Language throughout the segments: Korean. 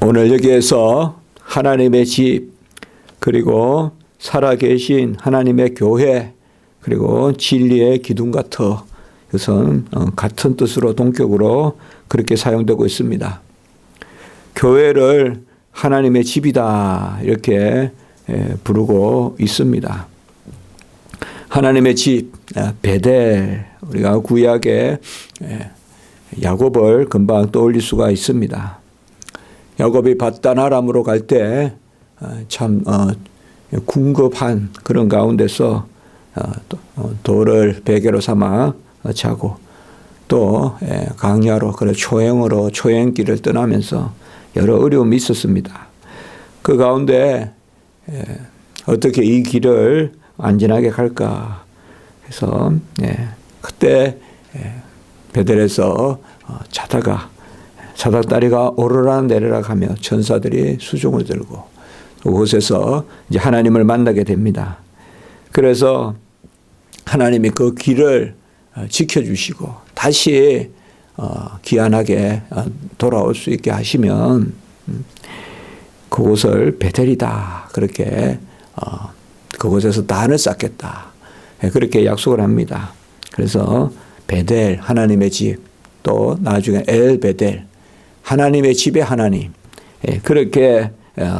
오늘 여기에서 하나님의 집, 그리고 살아계신 하나님의 교회, 그리고 진리의 기둥 같아, 이것은 같은 뜻으로 동격으로 그렇게 사용되고 있습니다. 교회를 하나님의 집이다 이렇게 부르고 있습니다. 하나님의 집, 베델, 우리가 구약의 야곱을 금방 떠올릴 수가 있습니다. 야곱이 밧단 아람으로 갈 때 참 궁급한 그런 가운데서 돌을 베개로 삼아 자고, 또 강야로 그런 초행으로 초행길을 떠나면서 여러 어려움이 있었습니다. 그 가운데 어떻게 이 길을 안전하게 갈까 해서 그때 베델에서 자다가 사닥다리가 오르락 내리락 하며 천사들이 수종을 들고 그곳에서 이제 하나님을 만나게 됩니다. 그래서 하나님이 그 길을 지켜주시고 다시 귀환하게 돌아올 수 있게 하시면 그곳을 베델이다 그렇게 그곳에서 단을 쌓겠다 그렇게 약속을 합니다. 그래서 베델 하나님의 집, 또 나중에 엘 베델 하나님의 집의 하나님, 그렇게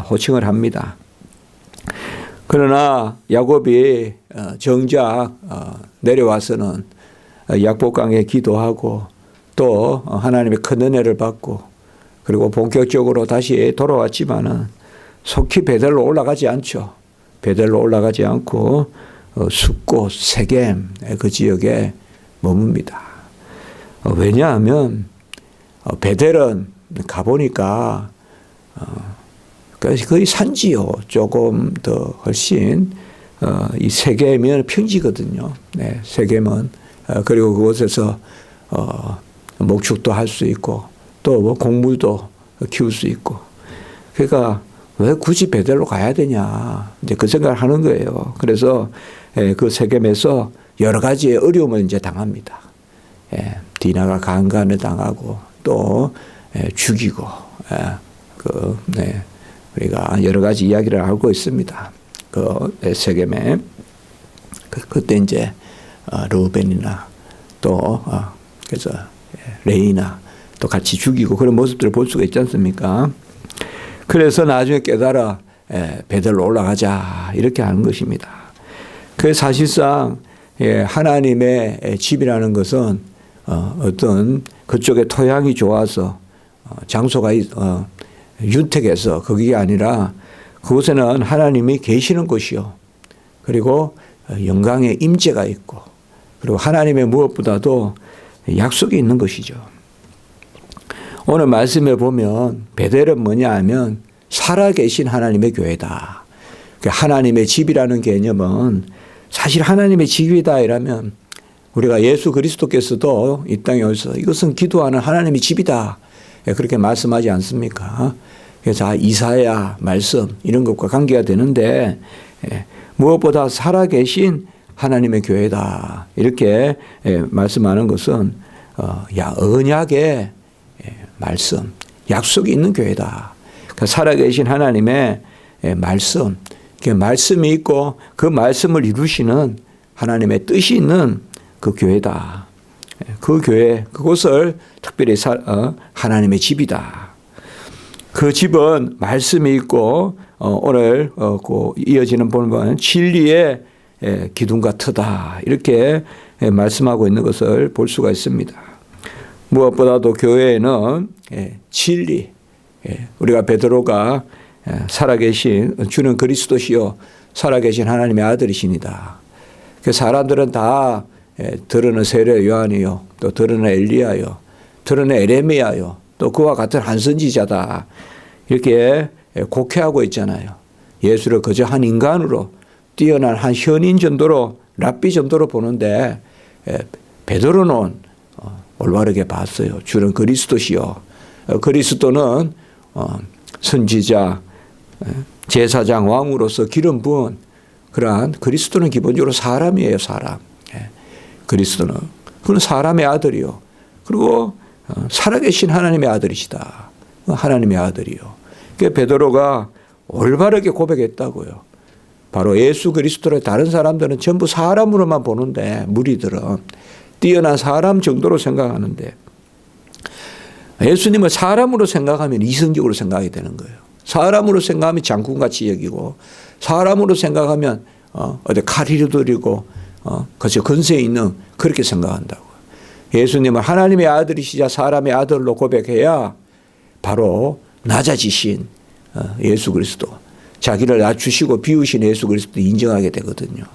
호칭을 합니다. 그러나 야곱이 정작 내려와서는 약복강에 기도하고 또 하나님의 큰 은혜를 받고 그리고 본격적으로 다시 돌아왔지만은 속히 베델로 올라가지 않죠. 베델로 올라가지 않고 숫곳 세겜 그 지역에 머뭅니다. 왜냐하면 베델은 가보니까 거의 산지요. 조금 더 훨씬 이 세겜은 평지거든요. 네, 세겜은 그리고 그곳에서 목축도 할 수 있고 또 뭐 곡물도 키울 수 있고, 그러니까 왜 굳이 베델로 가야 되냐 이제 그 생각을 하는 거예요. 그래서 그 세겜에서 여러 가지의 어려움을 이제 당합니다. 디나가 강간을 당하고 또 죽이고 우리가 여러 가지 이야기를 알고 있습니다. 그 세겜에 그때 이제 르우벤이나 또 그래서 레이나 또 같이 죽이고 그런 모습들을 볼 수가 있지 않습니까? 그래서 나중에 깨달아 베델로 올라가자 이렇게 하는 것입니다. 그 사실상 하나님의 집이라는 것은 어떤 그쪽에 토양이 좋아서 장소가 윤택해서 거기가 아니라 그곳에는 하나님이 계시는 곳이요. 그리고 영광의 임재가 있고 그리고 하나님의 무엇보다도 약속이 있는 것이죠. 오늘 말씀에 보면 베델은 뭐냐 하면 살아계신 하나님의 교회다. 하나님의 집이라는 개념은 사실 하나님의 집이다 이라면 우리가 예수 그리스도께서도 이 땅에 오셔서 이것은 기도하는 하나님의 집이다 그렇게 말씀하지 않습니까? 그래서 이사야 말씀 이런 것과 관계가 되는데 무엇보다 살아계신 하나님의 교회다 이렇게 말씀하는 것은 언약의 말씀, 약속이 있는 교회다. 그러니까 살아계신 하나님의 말씀, 말씀이 있고 그 말씀을 이루시는 하나님의 뜻이 있는 그 교회다. 그 교회, 그곳을 특별히 하나님의 집이다. 그 집은 말씀이 있고 오늘 이어지는 본문은 진리의 기둥 같으다. 이렇게 말씀하고 있는 것을 볼 수가 있습니다. 무엇보다도 교회에는 진리, 우리가 베드로가 살아계신 주는 그리스도시요 살아계신 하나님의 아들이시니다. 그 사람들은 다 들으는 세례 요한이요, 또 들으는 엘리야요, 들으는 에레미야요, 또 그와 같은 한 선지자다 이렇게 곡해하고 있잖아요. 예수를 그저 한 인간으로 뛰어난 한 현인 정도로 랍비 정도로 보는데 베드로는 올바르게 봤어요. 주는 그리스도시요. 그리스도는 선지자, 제사장, 왕으로서 기름 부은 그러한 그리스도는 기본적으로 사람이에요. 사람. 그리스도는 그는 사람의 아들이요. 그리고 살아계신 하나님의 아들이시다. 하나님의 아들이요. 그 베드로가 올바르게 고백했다고요. 바로 예수 그리스도를 다른 사람들은 전부 사람으로만 보는데, 무리들은 뛰어난 사람 정도로 생각하는데, 예수님을 사람으로 생각하면 이성적으로 생각하게 되는 거예요. 사람으로 생각하면 장군같이 여기고, 사람으로 생각하면 어디 칼이로 들이고 그저 근세 있는, 그렇게 생각한다고. 예수님은 하나님의 아들이시자 사람의 아들로 고백해야 바로 낮아지신 예수 그리스도, 자기를 낮추시고 비우신 예수 그리스도 인정하게 되거든요.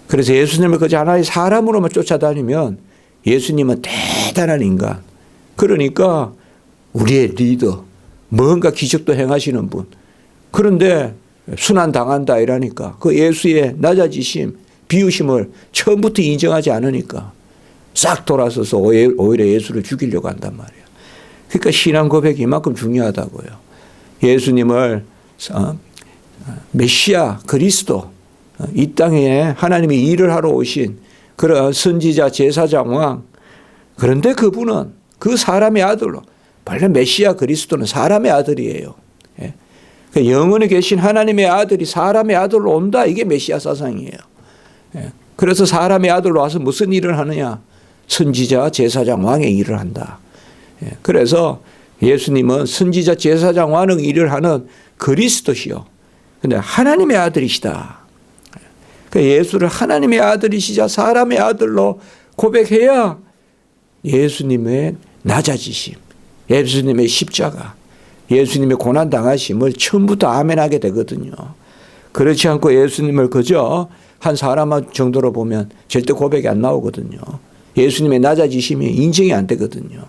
그래서 예수님을 그저 하나의 사람으로만 쫓아다니면 예수님은 대단한 인간, 그러니까 우리의 리더, 뭔가 기적도 행하시는 분, 그런데 순환당한다 이러니까 그 예수의 낮아지심, 비우심을 처음부터 인정하지 않으니까 싹 돌아서서 오히려 예수를 죽이려고 한단 말이에요. 그러니까 신앙 고백이 이만큼 중요하다고요. 예수님을 메시아 그리스도, 이 땅에 하나님이 일을 하러 오신 그런 선지자 제사장 왕, 그런데 그분은 그 사람의 아들로, 원래 메시아 그리스도는 사람의 아들이에요. 영원히 계신 하나님의 아들이 사람의 아들로 온다, 이게 메시아 사상이에요. 그래서 사람의 아들로 와서 무슨 일을 하느냐, 선지자 제사장 왕의 일을 한다. 그래서 예수님은 선지자 제사장 왕의 일을 하는 그리스도시요, 근데 하나님의 아들이시다. 그러니까 예수를 하나님의 아들이시자 사람의 아들로 고백해야 예수님의 낮아지심, 예수님의 십자가, 예수님의 고난당하심을 처음부터 아멘하게 되거든요. 그렇지 않고 예수님을 그저 한 사람 정도로 보면 절대 고백이 안 나오거든요. 예수님의 낮아지심이 인정이 안 되거든요.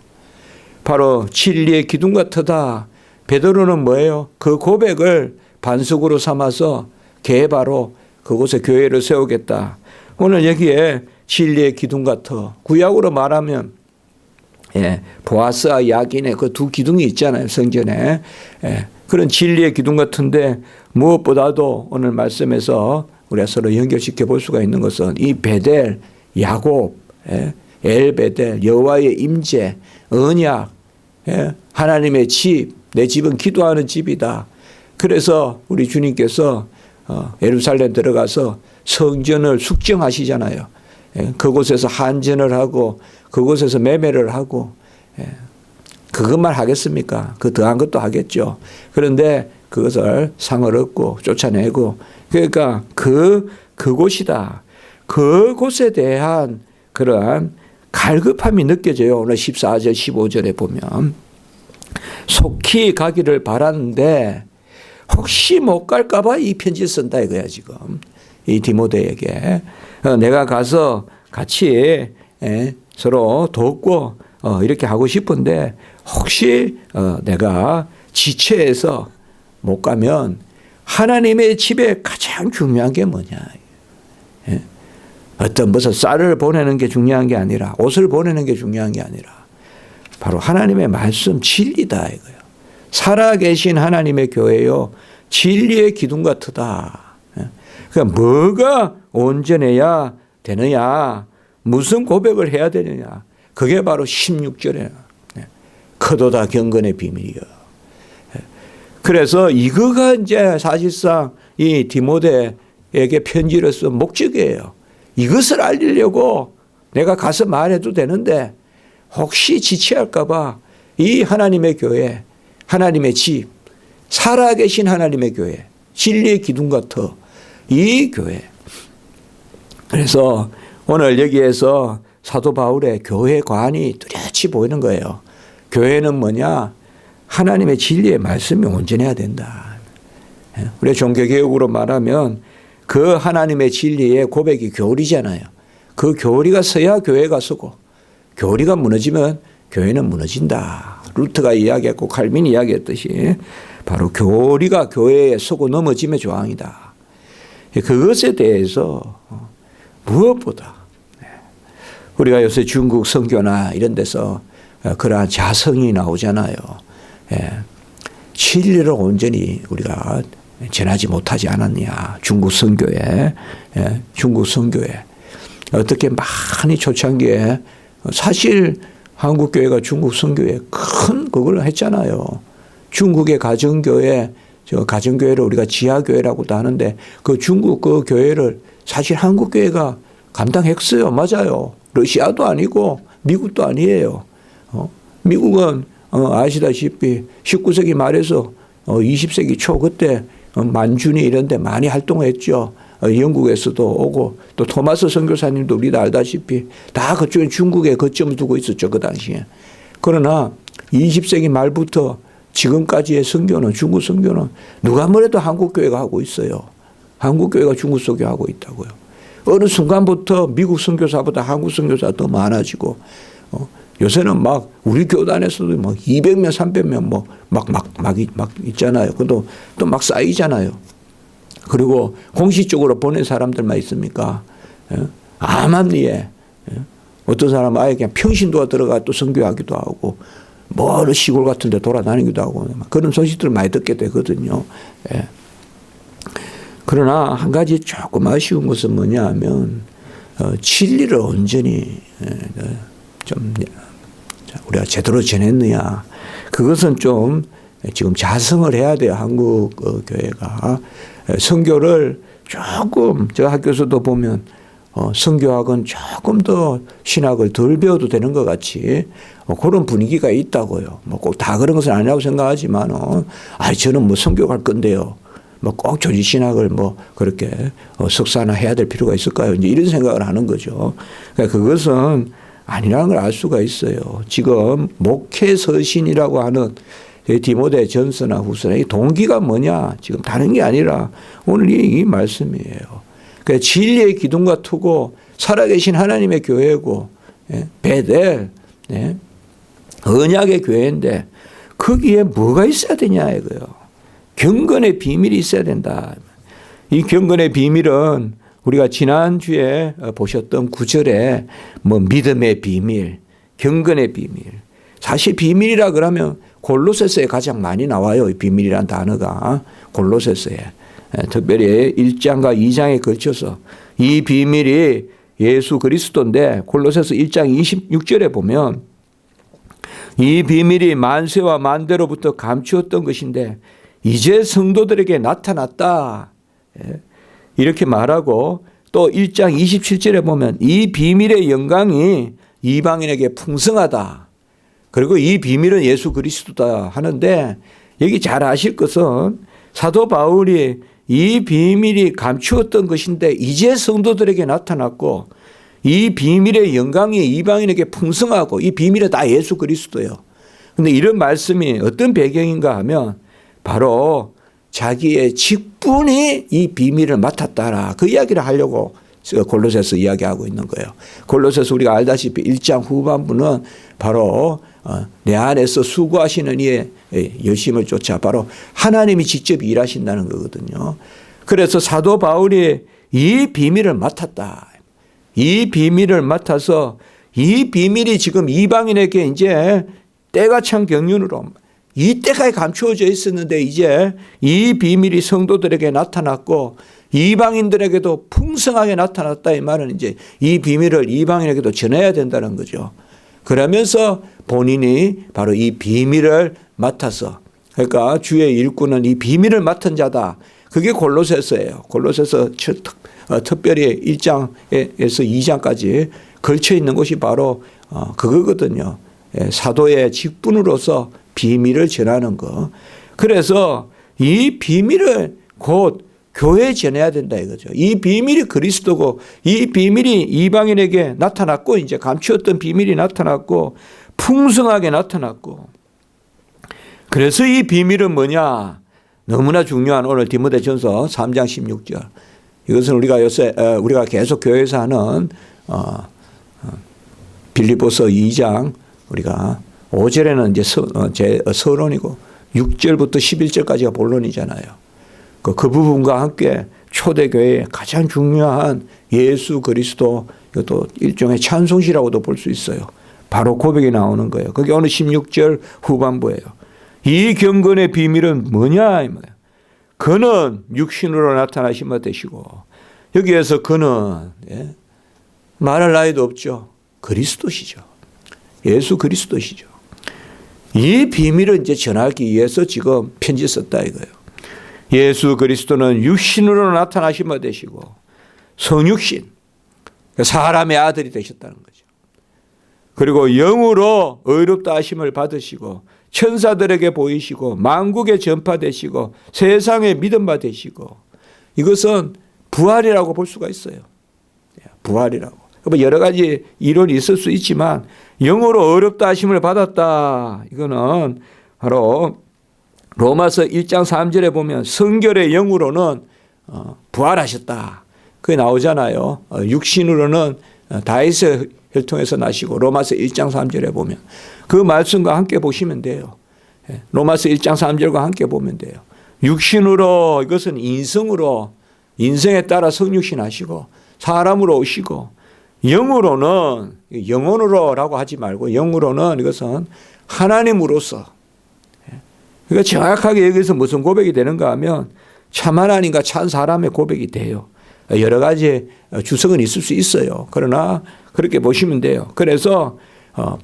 바로 진리의 기둥 같으다. 베드로는 뭐예요? 그 고백을 반석으로 삼아서 개바로 그곳에 교회를 세우겠다. 오늘 여기에 진리의 기둥 같아, 구약으로 말하면 보아스와 야긴의 그 두 기둥이 있잖아요, 성전에. 그런 진리의 기둥 같은데, 무엇보다도 오늘 말씀에서 우리가 서로 연결시켜 볼 수가 있는 것은 이 베델, 야곱, 엘베델, 여호와의 임재, 언약, 하나님의 집, 내 집은 기도하는 집이다. 그래서 우리 주님께서 예루살렘 들어가서 성전을 숙정하시잖아요. 그곳에서 한전을 하고 그곳에서 매매를 하고, 그것만 하겠습니까? 그 더한 것도 하겠죠. 그런데 그것을 상을 얻고 쫓아내고, 그러니까 그곳이다. 그곳에 대한 그러한 갈급함이 느껴져요. 오늘 14절 15절에 보면 속히 가기를 바라는데 혹시 못 갈까 봐 이 편지를 쓴다 이거야, 지금. 이 디모데에게. 내가 가서 같이 서로 돕고 이렇게 하고 싶은데 혹시 내가 지체해서 못 가면 하나님의 집에 가장 중요한 게 뭐냐. 어떤 무슨 쌀을 보내는 게 중요한 게 아니라, 옷을 보내는 게 중요한 게 아니라 바로 하나님의 말씀, 진리다 이거예요. 살아계신 하나님의 교회요, 진리의 기둥 같으다. 그러니까 뭐가 온전해야 되느냐, 무슨 고백을 해야 되느냐, 그게 바로 16절에 크도다 경건의 비밀이요. 그래서 이거가 이제 사실상 이 디모데에게 편지를 쓴 목적이에요. 이것을 알리려고 내가 가서 말해도 되는데 혹시 지체할까 봐 이 하나님의 교회, 하나님의 집, 살아계신 하나님의 교회, 진리의 기둥 같아 이 교회. 그래서 오늘 여기에서 사도 바울의 교회관이 뚜렷이 보이는 거예요. 교회는 뭐냐? 하나님의 진리의 말씀이 온전해야 된다. 우리 종교개혁으로 말하면 그 하나님의 진리의 고백이 교리잖아요. 그 교리가 서야 교회가 서고, 교리가 무너지면 교회는 무너진다. 루트가 이야기했고 칼빈이 이야기했듯이 바로 교리가 교회에 서고 넘어짐의 조항이다. 그것에 대해서 무엇보다 우리가 요새 중국 선교나 이런 데서 그러한 자성이 나오잖아요. 진리를 온전히 우리가 전하지 못하지 않았냐. 중국 선교회, 중국 선교회. 어떻게 많이 초창기에 사실 한국교회가 중국 선교회 큰 그걸 했잖아요. 중국의 가정교회, 저 가정교회를 우리가 지하교회라고도 하는데 그 중국 그 교회를 사실 한국교회가 감당했어요. 맞아요. 러시아도 아니고 미국도 아니에요. 미국은 아시다시피 19세기 말에서 20세기 초 그때 만주니 이런 데 많이 활동했죠. 영국에서도 오고 또 토마스 선교사님도 우리도 알다시피 다 그쪽에 중국에 거점을 두고 있었죠. 그 당시에. 그러나 20세기 말부터 지금까지의 선교는 중국 선교는 누가 뭐래도 한국교회가 하고 있어요. 한국교회가 중국 선교하고 있다고요. 어느 순간부터 미국 선교사보다 한국 선교사가 더 많아지고 요새는 막 우리 교단에서도 막 200명, 300명 뭐 막 있잖아요. 그것도 또 막 쌓이잖아요. 그리고 공식적으로 보낸 사람들만 있습니까? 암암리에 어떤 사람은 아예 그냥 평신도가 들어가 또 선교하기도 하고 멀은 시골 같은 데 돌아다니기도 하고 그런 소식들을 많이 듣게 되거든요. 그러나 한 가지 조금 아쉬운 것은 뭐냐 하면 진리를 온전히 좀 우리가 제대로 전했느냐. 그것은 좀 지금 자성을 해야 돼요. 한국 교회가. 선교를 조금 제가 학교에서도 보면 선교학은 조금 더 신학을 덜 배워도 되는 것 같이 그런 분위기가 있다고요. 뭐 꼭 다 그런 것은 아니라고 생각하지만 저는 뭐 선교할 건데요. 뭐 꼭 조지 신학을 뭐 그렇게 석사나 해야 될 필요가 있을까요? 이제 이런 생각을 하는 거죠. 그러니까 그것은 아니라는 걸 알 수가 있어요. 지금 목회 서신이라고 하는 디모데 전서나 후서나 이 동기가 뭐냐? 지금 다른 게 아니라 오늘 이 말씀이에요. 그러니까 진리의 기둥과 투고 살아계신 하나님의 교회고 베델 언약의 교회인데 거기에 뭐가 있어야 되냐 이거요. 경건의 비밀이 있어야 된다. 이 경건의 비밀은 우리가 지난주에 보셨던 9절에 뭐 믿음의 비밀, 경건의 비밀. 사실 비밀이라 그러면 골로새서에 가장 많이 나와요. 이 비밀이란 단어가 골로새서에. 특별히 1장과 2장에 걸쳐서 이 비밀이 예수 그리스도인데 골로새서 1장 26절에 보면 이 비밀이 만세와 만대로부터 감추었던 것인데 이제 성도들에게 나타났다. 이렇게 말하고 또 1장 27절에 보면 이 비밀의 영광이 이방인에게 풍성하다. 그리고 이 비밀은 예수 그리스도다 하는데 여기 잘 아실 것은 사도 바울이 이 비밀이 감추었던 것인데 이제 성도들에게 나타났고 이 비밀의 영광이 이방인에게 풍성하고 이 비밀은 다 예수 그리스도예요. 그런데 이런 말씀이 어떤 배경인가 하면 바로 자기의 직분이 이 비밀을 맡았다라 그 이야기를 하려고 골로새서 이야기하고 있는 거예요. 골로새서 우리가 알다시피 1장 후반부는 바로 내 안에서 수고하시는 이의 열심을 쫓아 바로 하나님이 직접 일하신다는 거거든요. 그래서 사도 바울이 이 비밀을 맡았다. 이 비밀을 맡아서 이 비밀이 지금 이방인에게 이제 때가 찬 경륜으로 이때까지 감추어져 있었는데 이제 이 비밀이 성도들에게 나타났고 이방인들에게도 풍성하게 나타났다 이 말은 이제 이 비밀을 이방인에게도 전해야 된다는 거죠. 그러면서 본인이 바로 이 비밀을 맡아서 그러니까 주의 일꾼은 이 비밀을 맡은 자다. 그게 골로새서예요. 골로새서 특별히 1장에서 2장까지 걸쳐 있는 것이 바로 그거거든요. 사도의 직분으로서 비밀을 전하는 거. 그래서 이 비밀을 곧 교회에 전해야 된다 이거죠. 이 비밀이 그리스도고 이 비밀이 이방인에게 나타났고 이제 감추었던 비밀이 나타났고 풍성하게 나타났고 그래서 이 비밀은 뭐냐? 너무나 중요한 오늘 디모데전서 3장 16절. 이것은 우리가 요새 우리가 계속 교회에서 하는 빌립보서 2장 우리가 5절에는 이제 서론이고 6절부터 11절까지가 본론이잖아요. 그 부분과 함께 초대교회의 가장 중요한 예수 그리스도 이것도 일종의 찬송시라고도 볼 수 있어요. 바로 고백이 나오는 거예요. 그게 오늘 16절 후반부예요. 이 경건의 비밀은 뭐냐? 그는 육신으로 나타나신 바 되시고 여기에서 그는 말할 나위도 없죠. 그리스도시죠. 예수 그리스도시죠. 이 비밀을 이제 전하기 위해서 지금 편지 썼다 이거예요. 예수 그리스도는 육신으로 나타나신 바 되시고 성육신, 사람의 아들이 되셨다는 거죠. 그리고 영으로 의롭다 하심을 받으시고 천사들에게 보이시고 만국에 전파되시고 세상에 믿음 받으시고, 이것은 부활이라고 볼 수가 있어요. 부활이라고. 여러 가지 이론이 있을 수 있지만 영으로 의롭다 하심을 받았다. 이거는 바로 로마서 1장 3절에 보면 성결의 영으로는 부활하셨다. 그게 나오잖아요. 육신으로는 다윗의 혈통에서 나시고, 로마서 1장 3절에 보면 그 말씀과 함께 보시면 돼요. 로마서 1장 3절과 함께 보면 돼요. 육신으로, 이것은 인성으로, 인성에 따라 성육신 하시고 사람으로 오시고, 영으로는, 영혼으로라고 하지 말고 영으로는 이것은 하나님으로서. 그러니까 정확하게 여기서 무슨 고백이 되는가 하면 참 하나님과 참 사람의 고백이 돼요. 여러 가지 주석은 있을 수 있어요. 그러나 그렇게 보시면 돼요. 그래서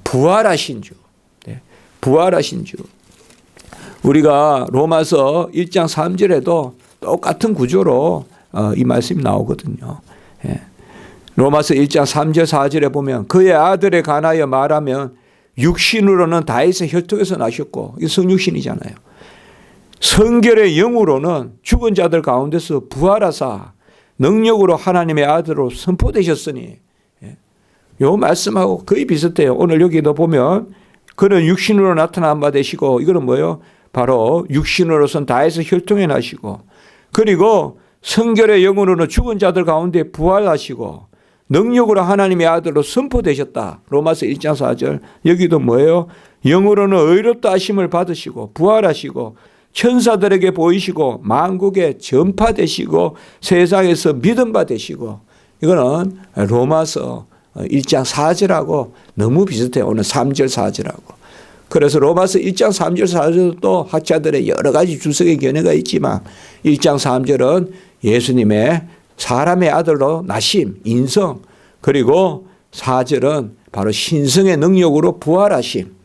부활하신 주, 부활하신 주. 우리가 로마서 1장 3절에도 똑같은 구조로 이 말씀이 나오거든요. 로마서 1장 3절 4절에 보면 그의 아들에 관하여 말하면 육신으로는 다윗의 혈통에서 나셨고, 이게 성육신이잖아요. 성결의 영으로는 죽은 자들 가운데서 부활하사 능력으로 하나님의 아들로 선포되셨으니, 요 말씀하고 거의 비슷해요. 오늘 여기도 보면 그는 육신으로 나타난 바 되시고, 이거는 뭐예요? 바로 육신으로선 다윗의 혈통에 나시고, 그리고 성결의 영으로는 죽은 자들 가운데 부활하시고 능력으로 하나님의 아들로 선포되셨다. 로마서 1장 4절. 여기도 뭐예요? 영으로는 의롭다 하심을 받으시고 부활하시고 천사들에게 보이시고 만국에 전파되시고 세상에서 믿음 받으시고. 이거는 로마서 1장 4절하고 너무 비슷해요. 오늘 3절 4절하고. 그래서 로마서 1장 3절 4절도 학자들의 여러 가지 주석의 견해가 있지만 1장 3절은 예수님의 사람의 아들로 나심, 인성, 그리고 4절은 바로 신성의 능력으로 부활하심,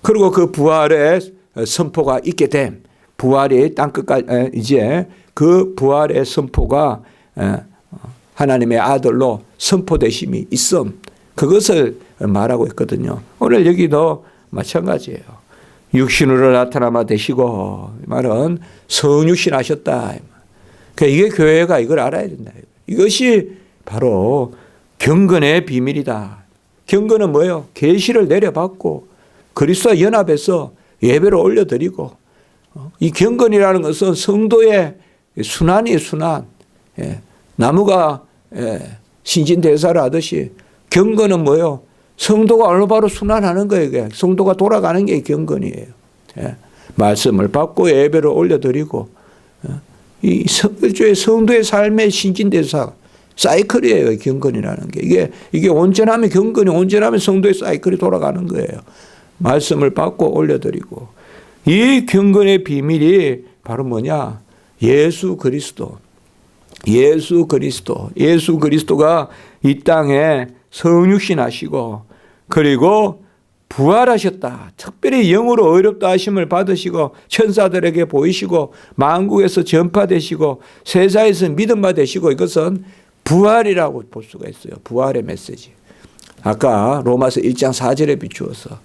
그리고 그 부활의 선포가 있게 됨, 부활이 땅끝까지 이제 그 부활의 선포가 하나님의 아들로 선포되심이 있음, 그것을 말하고 있거든요. 오늘 여기도 마찬가지예요. 육신으로 나타나마 되시고, 말은 성육신 하셨다. 그러니까 이게 교회가 이걸 알아야 된다. 이것이 바로 경건의 비밀이다. 경건은 뭐예요? 계시를 내려받고 그리스도와 연합해서 예배를 올려드리고, 이 경건이라는 것은 성도의 순환이에요. 순환. 나무가 신진대사를 하듯이 경건은 뭐예요? 성도가 올바로 순환하는 거예요. 성도가 돌아가는 게 경건이에요. 말씀을 받고 예배를 올려드리고, 이 일종의 성도의 삶의 신진대사 사이클이에요. 경건이라는 게. 이게 온전하면, 경건이 온전하면 성도의 사이클이 돌아가는 거예요. 말씀을 받고 올려드리고. 이 경건의 비밀이 바로 뭐냐? 예수 그리스도. 예수 그리스도가 이 땅에 성육신 하시고, 그리고 부활하셨다. 특별히 영으로 의롭다 하심을 받으시고 천사들에게 보이시고 만국에서 전파되시고 세상에서 믿음 받으시고, 이것은 부활이라고 볼 수가 있어요. 부활의 메시지. 아까 로마서 1장 4절에 비추어서.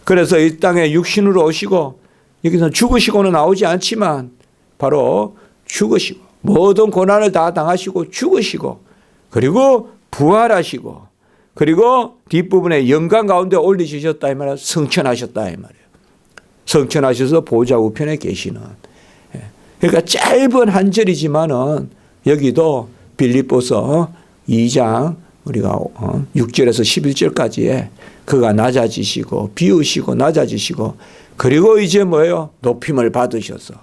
그래서 이 땅에 육신으로 오시고, 여기서 죽으시고는 나오지 않지만 바로 죽으시고 모든 고난을 다 당하시고 죽으시고, 그리고 부활하시고, 그리고 뒷부분에 영광 가운데 올리시셨다 이 말이에요. 성천하셨다 이 말이에요. 성천하셔서 보좌 우편에 계시는. 그러니까 짧은 한 절이지만은 여기도 빌립보서 2장 우리가 6절에서 11절까지에 그가 낮아지시고 비우시고 낮아지시고, 그리고 이제 뭐예요? 높임을 받으셔서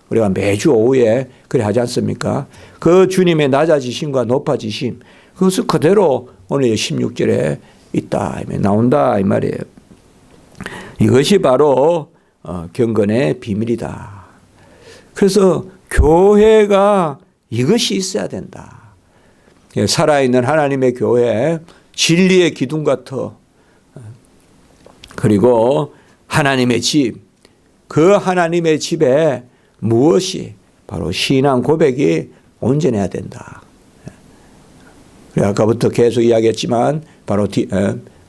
우리가 매주 오후에 그래 하지 않습니까? 그 주님의 낮아지심과 높아지심, 그것을 그대로 오늘 16절에 있다, 나온다 이 말이에요. 이것이 바로 경건의 비밀이다. 그래서 교회가 이것이 있어야 된다. 살아있는 하나님의 교회, 진리의 기둥 같아. 그리고 하나님의 집, 그 하나님의 집에 무엇이 바로 신앙 고백이 온전해야 된다. 아까부터 계속 이야기했지만 바로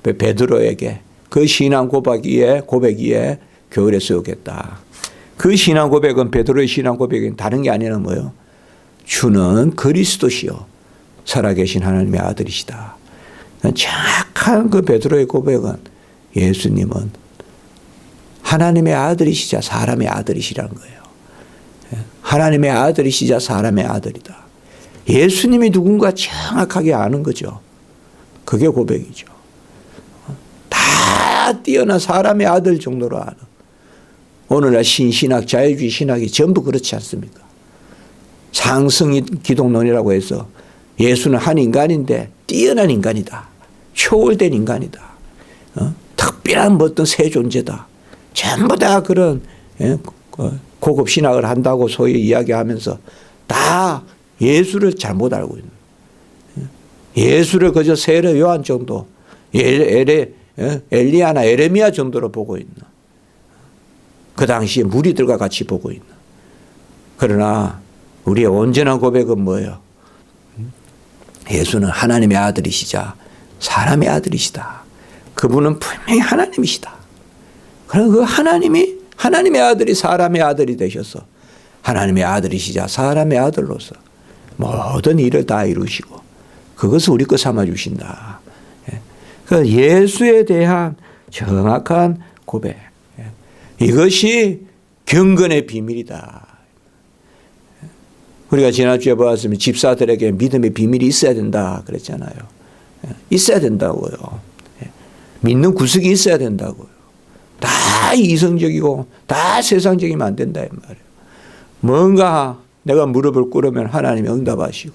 베드로에게 그 신앙 고백 위에 교회를 세우겠다. 그 신앙 고백은 베드로의 신앙 고백은 다른 게 아니라 뭐예요? 주는 그리스도시요 살아계신 하나님의 아들이시다. 정확한 그 베드로의 고백은 예수님은 하나님의 아들이시자 사람의 아들이시라는 거예요. 하나님의 아들이시자 사람의 아들이다. 예수님이 누군가 정확하게 아는 거죠. 그게 고백이죠. 다 뛰어난 사람의 아들 정도로 아는. 오늘날 신신학, 자유주의 신학이 전부 그렇지 않습니까? 상승 기독론이라고 해서 예수는 한 인간인데 뛰어난 인간이다. 초월된 인간이다. 특별한 어떤 새 존재다. 전부 다 그런 고급 신학을 한다고 소위 이야기하면서 다 예수를 잘못 알고 있는. 예수를 그저 세례 요한 정도, 엘리야나 에레미야 정도로 보고 있는. 그 당시에 무리들과 같이 보고 있는. 그러나 우리의 온전한 고백은 뭐예요? 예수는 하나님의 아들이시자 사람의 아들이시다. 그분은 분명히 하나님이시다. 그럼 그 하나님의 아들이 사람의 아들이 되셔서 하나님의 아들이시자 사람의 아들로서 모든 일을 다 이루시고 그것을 우리 것 삼아 주신다. 그 예수에 대한 정확한 고백. 이것이 경건의 비밀이다. 우리가 지난주에 보았으면 집사들에게 믿음의 비밀이 있어야 된다 그랬잖아요. 있어야 된다고요. 믿는 구석이 있어야 된다고요. 다 이성적이고 다 세상적이면 안 된다 이 말이에요. 뭔가 내가 무릎을 꿇으면 하나님이 응답하시고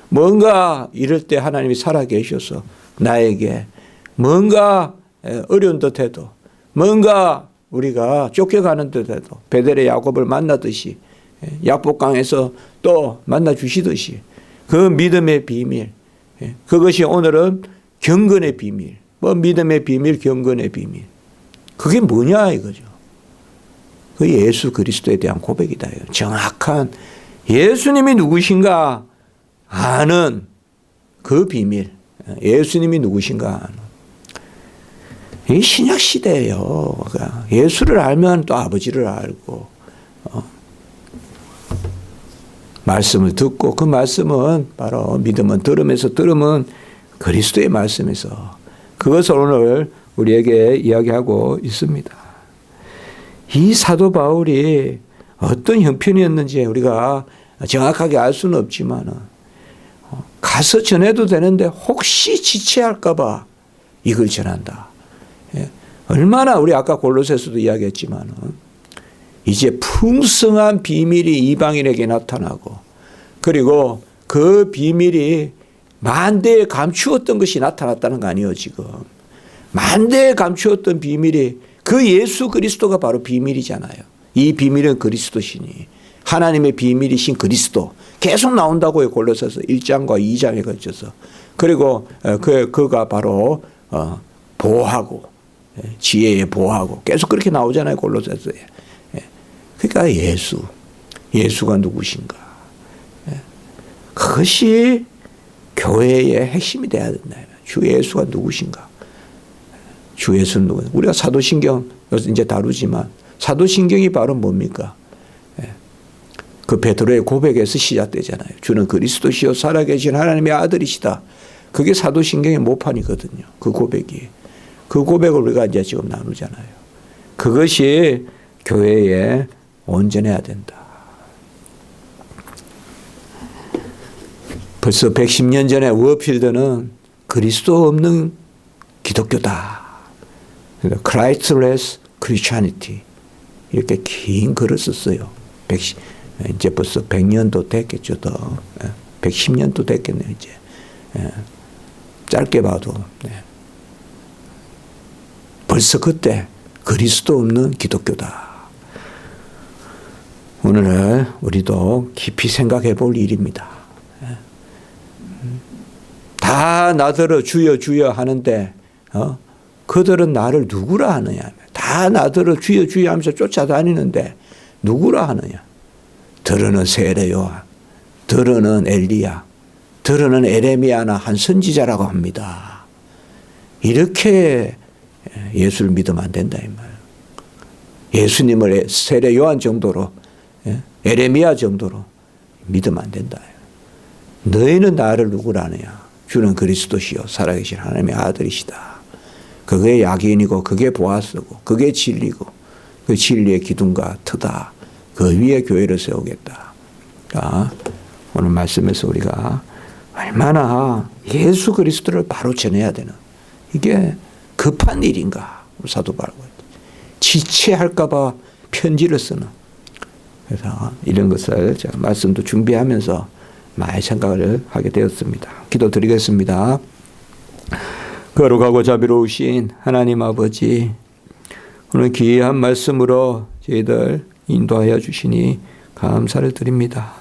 뭔가 이럴 때 하나님이 살아계셔서 나에게 뭔가 어려운 듯해도 뭔가 우리가 쫓겨가는 듯해도 베델의 야곱을 만나듯이 약복강에서 또 만나 주시듯이 그 믿음의 비밀 그것이 오늘은 경건의 비밀 뭐 믿음의 비밀 경건의 비밀 그게 뭐냐 이거죠. 그 예수 그리스도에 대한 고백이다. 정확한 예수님이 누구신가 아는 그 비밀 예수님이 누구신가 아는 이 신약 시대예요. 예수를 알면 또 아버지를 알고 말씀을 듣고 그 말씀은 바로 믿음은 들음에서 들음은 그리스도의 말씀에서 그것을 오늘 우리에게 이야기하고 있습니다. 이 사도 바울이 어떤 형편이었는지 우리가 정확하게 알 수는 없지만 가서 전해도 되는데 혹시 지체할까 봐 이걸 전한다. 얼마나 우리 아까 골로새서도 이야기했지만 이제 풍성한 비밀이 이방인에게 나타나고 그리고 그 비밀이 만대에 감추었던 것이 나타났다는 거 아니에요 지금. 만대에 감추었던 비밀이 그 예수 그리스도가 바로 비밀이잖아요. 이 비밀은 그리스도시니 하나님의 비밀이신 그리스도 계속 나온다고요. 골로새서 1장과 2장에 걸쳐서. 그리고 그가 바로 보호하고 지혜에 보호하고 계속 그렇게 나오잖아요. 골로새서에. 그러니까 예수가 누구신가. 그것이 교회의 핵심이 돼야 된다. 주 예수가 누구신가. 주 예수는 누구냐. 우리가 사도신경 이제 다루지만 사도신경이 바로 뭡니까? 그 베드로의 고백에서 시작되잖아요. 주는 그리스도시요 살아계신 하나님의 아들이시다. 그게 사도신경의 모판이거든요. 그 고백이. 그 고백을 우리가 이제 지금 나누잖아요. 그것이 교회에 온전해야 된다. 벌써 110년 전에 워필드는 그리스도 없는 기독교다. Christless Christianity 이렇게 긴 글을 썼어요. 이제 벌써 100년도 됐겠죠. 더 110년도 됐겠네요. 이제 짧게 봐도 벌써 그때 그리스도 없는 기독교다. 오늘 우리도 깊이 생각해 볼 일입니다. 다 나더러 주여 주여 하는데 그들은 나를 누구라 하느냐. 다 다 나더러 주여 주여 하면서 쫓아다니는데 누구라 하느냐? 들으는 세례 요한, 들으는 엘리야, 들으는 에레미야나 한 선지자라고 합니다. 이렇게 예수를 믿으면 안 된다 이 말이에요. 예수님을 세례 요한 정도로, 에레미야 정도로 믿으면 안 된다. 너희는 나를 누구라 하느냐? 주는 그리스도시요 살아계신 하나님의 아들이시다. 그게 약인이고 그게 보아스고 그게 진리고 그 진리의 기둥과 터다. 그 위에 교회를 세우겠다. 자, 오늘 말씀에서 우리가 얼마나 예수 그리스도를 바로 전해야 되는 이게 급한 일인가. 사도 바울은 지체할까 봐 편지를 쓰는. 그래서 이런 것을 제가 말씀도 준비하면서 많이 생각을 하게 되었습니다. 기도드리겠습니다. 거룩하고 자비로우신 하나님 아버지, 오늘 귀한 말씀으로 저희들 인도하여 주시니 감사를 드립니다.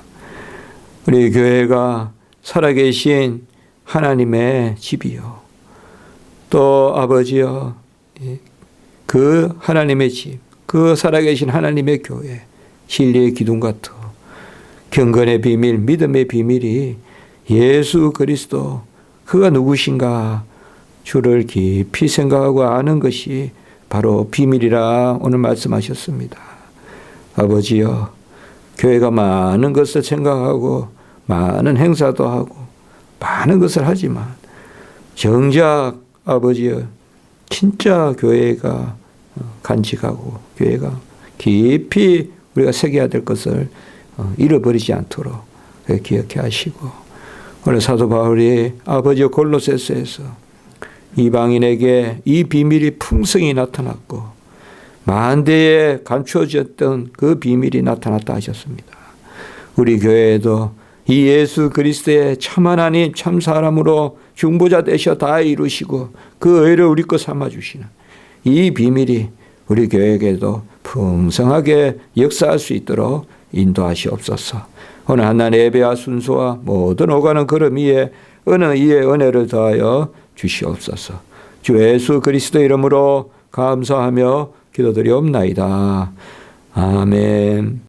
우리 교회가 살아계신 하나님의 집이요, 또 아버지여 그 하나님의 집, 그 살아계신 하나님의 교회, 진리의 기둥 같은 경건의 비밀, 믿음의 비밀이 예수 그리스도, 그가 누구신가 주를 깊이 생각하고 아는 것이 바로 비밀이라 오늘 말씀하셨습니다. 아버지여, 교회가 많은 것을 생각하고 많은 행사도 하고 많은 것을 하지만 정작 아버지여 진짜 교회가 간직하고 교회가 깊이 우리가 새겨야 될 것을 잃어버리지 않도록 기억해 하시고, 오늘 사도 바울이 아버지 골로새서에서 이방인에게 이 비밀이 풍성히 나타났고 만대에 감추어졌던 그 비밀이 나타났다 하셨습니다. 우리 교회에도 이 예수 그리스도의 참 하나님 참 사람으로 중보자 되셔 다 이루시고 그 의를 우리 것 삼아주시는 이 비밀이 우리 교회에게도 풍성하게 역사할 수 있도록 인도하시옵소서. 오늘 한날 예배와 순서와 모든 오가는 걸음 위에 이의 은혜를 더하여 주시옵소서. 주 예수 그리스도 이름으로 감사하며 기도드리옵나이다. 아멘.